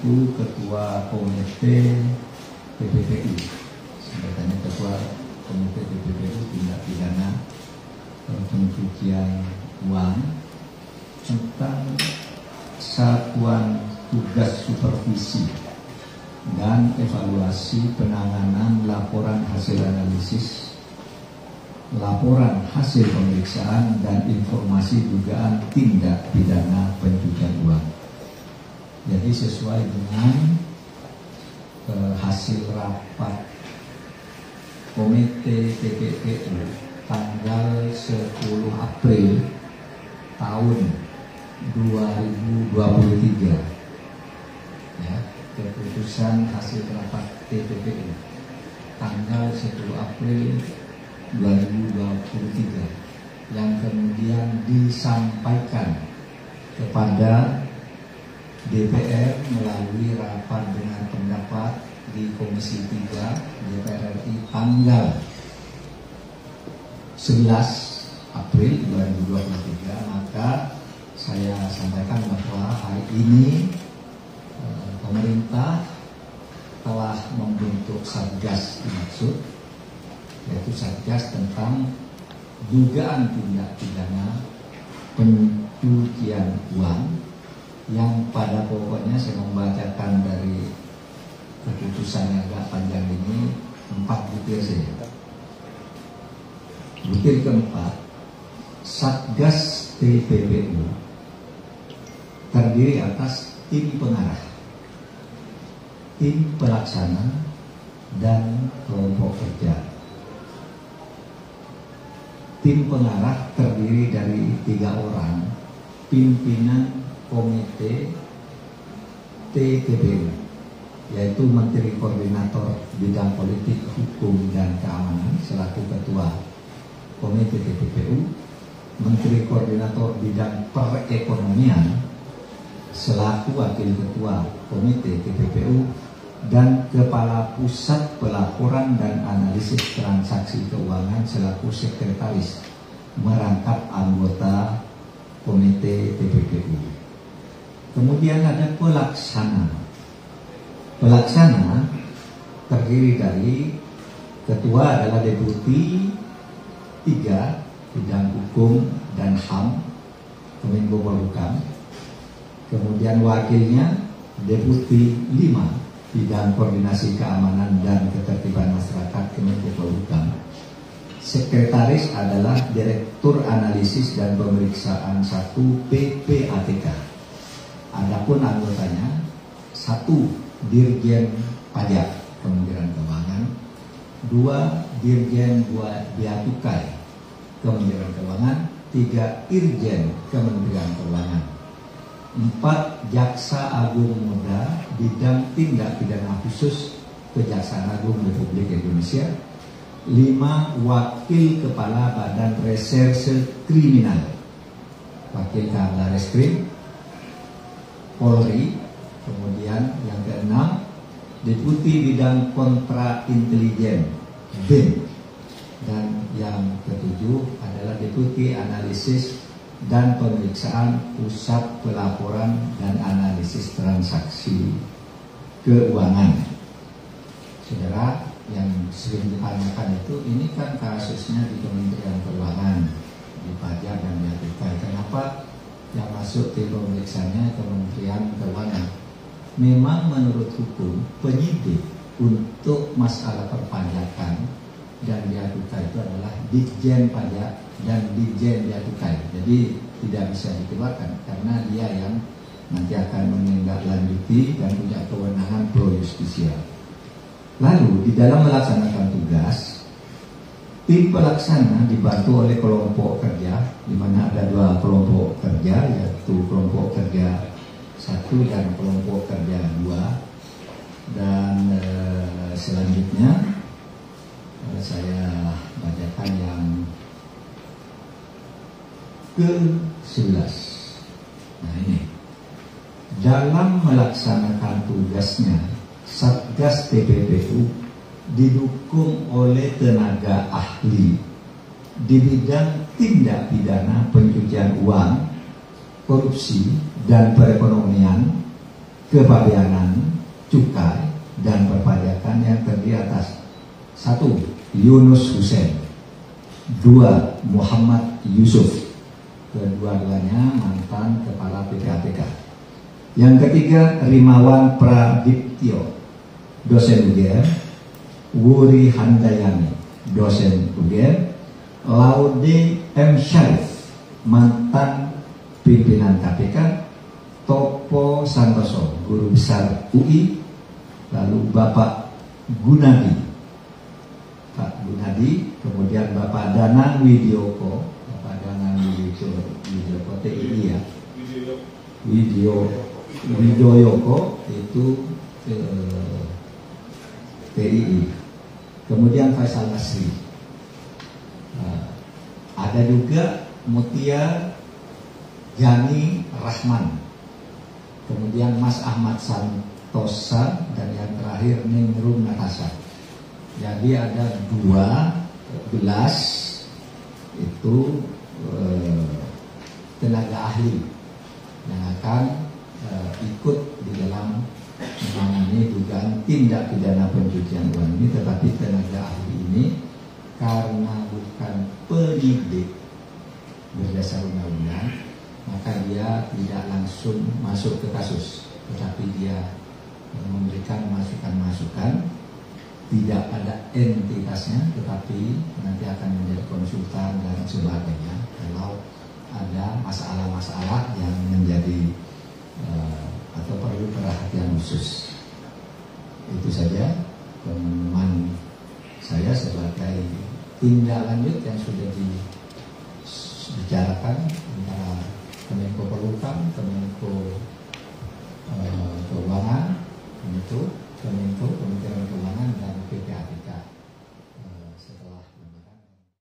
selaku Ketua Komite TPPU, sebagai Ketua Komite TPPU Tindak Pidana Pencucian Uang, tentang satuan tugas supervisi dan evaluasi penanganan laporan hasil analisis, laporan hasil pemeriksaan, dan informasi dugaan tindak pidana pencucian uang. Jadi sesuai dengan hasil rapat Komite TPPU tanggal 10 April tahun 2023, ya, keputusan hasil rapat TPPU tanggal 10 April 2023 yang kemudian disampaikan kepada DPR melalui rapat dengan pendapat di Komisi 3 DPR RI tanggal 11 April 2023. Maka saya sampaikan bahwa hari ini pemerintah telah membentuk Satgas dimaksud, yaitu Satgas tentang dugaan tindak pidana pencucian uang, yang pada pokoknya saya membacakan dari keputusan yang agak panjang ini 4 butir saja. Butir keempat, Satgas TPPU terdiri atas tim pengarah, tim pelaksana, dan kelompok kerja. Tim pengarah terdiri dari 3 orang pimpinan Komite TPPU, yaitu Menteri Koordinator Bidang Politik, Hukum, dan Keamanan selaku Ketua Komite TPPU, Menteri Koordinator Bidang Perekonomian selaku Wakil Ketua Komite TPPU, dan Kepala Pusat Pelaporan dan Analisis Transaksi Keuangan selaku Sekretaris merangkap anggota Komite TPPU. Kemudian ada pelaksana. Pelaksana terdiri dari ketua adalah Deputi 3 Bidang Hukum dan HAM Kemenko Polhukam. Kemudian wakilnya Deputi 5 Bidang Koordinasi Keamanan dan Ketertiban Masyarakat Kemenko Polhukam. Sekretaris adalah Direktur Analisis dan Pemeriksaan 1 PPATK. Adapun anggotanya 1 Dirjen Pajak Kementerian Keuangan, 2 Dirjen Bea Cukai Kementerian Keuangan, 3 Irjen Kementerian Keuangan, 4 Jaksa Agung Muda Bidang Tindak Pidana Khusus Kejaksaan Agung Republik Indonesia, 5 Wakil Kepala Badan Reserse Kriminal, Wakil Kabla Reskrim Polri. Kemudian yang ke-6 Deputi Bidang Kontra Intelijen BIN, dan yang ke-7 adalah Deputi Analisis dan Pemeriksaan Pusat Pelaporan dan Analisis Transaksi Keuangan. Saudara, yang sering ditanyakan itu, ini kan kasusnya di Kementerian Keuangan, di pajak dan bea cukai. Kenapa yang masuk tim pemeriksanya Kementerian Keuangan? Memang menurut hukum, penyidik untuk masalah perpajakan dan bea cukai itu adalah Ditjen Pajak dan Ditjen Bea Cukai. Jadi tidak bisa dikeluarkan karena dia yang nanti akan menindaklanjuti dan punya kewenangan pro justisia. Lalu di dalam melaksanakan tugas, tim pelaksana dibantu oleh kelompok kerja, di mana ada 2 kelompok kerja, yaitu kelompok kerja 1 dan kelompok kerja 2. Dan selanjutnya saya bacakan yang ke-11. Nah ini, dalam melaksanakan tugasnya, Satgas TPPU didukung oleh tenaga ahli di bidang tindak pidana pencucian uang, korupsi, dan perekonomian kepabeanan, cukai, dan perpajakan yang terdiri atas 1. Yunus Hussein, 2. Muhammad Yusuf, kedua-duanya mantan kepala PPAPK. Yang ketiga, Rimawan Pradiptyo, dosen UGM, Wuri Handayani, dosen UGM, Laude M. Syarif, mantan pimpinan KPK, Topo Santoso, guru besar UI, lalu Bapak Gunadi, Pak Gunadi, kemudian Bapak Danang Widyoko, Bapak Danang Widyoko TII ya, Widoyoko itu TII, kemudian Faisal Basri, ada juga Mutia Jani Rahman, kemudian Mas Ahmad Santosa, dan yang terakhir Ningrum Natasha. Jadi ada 12 itu tenaga ahli yang akan ikut di dalam menangani dugaan tindak pidana pencucian uang ini. Tetapi tenaga ahli ini karena bukan penyidik berdasar undang-undang, maka dia tidak langsung masuk ke kasus, tetapi dia memberikan masukan-masukan, tidak ada entitasnya, tetapi nanti akan menjadi konsultan dan sebagainya kalau ada masalah-masalah yang menjadi atau perlu perhatian khusus. Itu saja teman saya sebagai tindak lanjut yang sudah dibicarakan antara Kemenko Polhukam, Kemenko Keuangan, Kemenko, Kementerian Keuangan,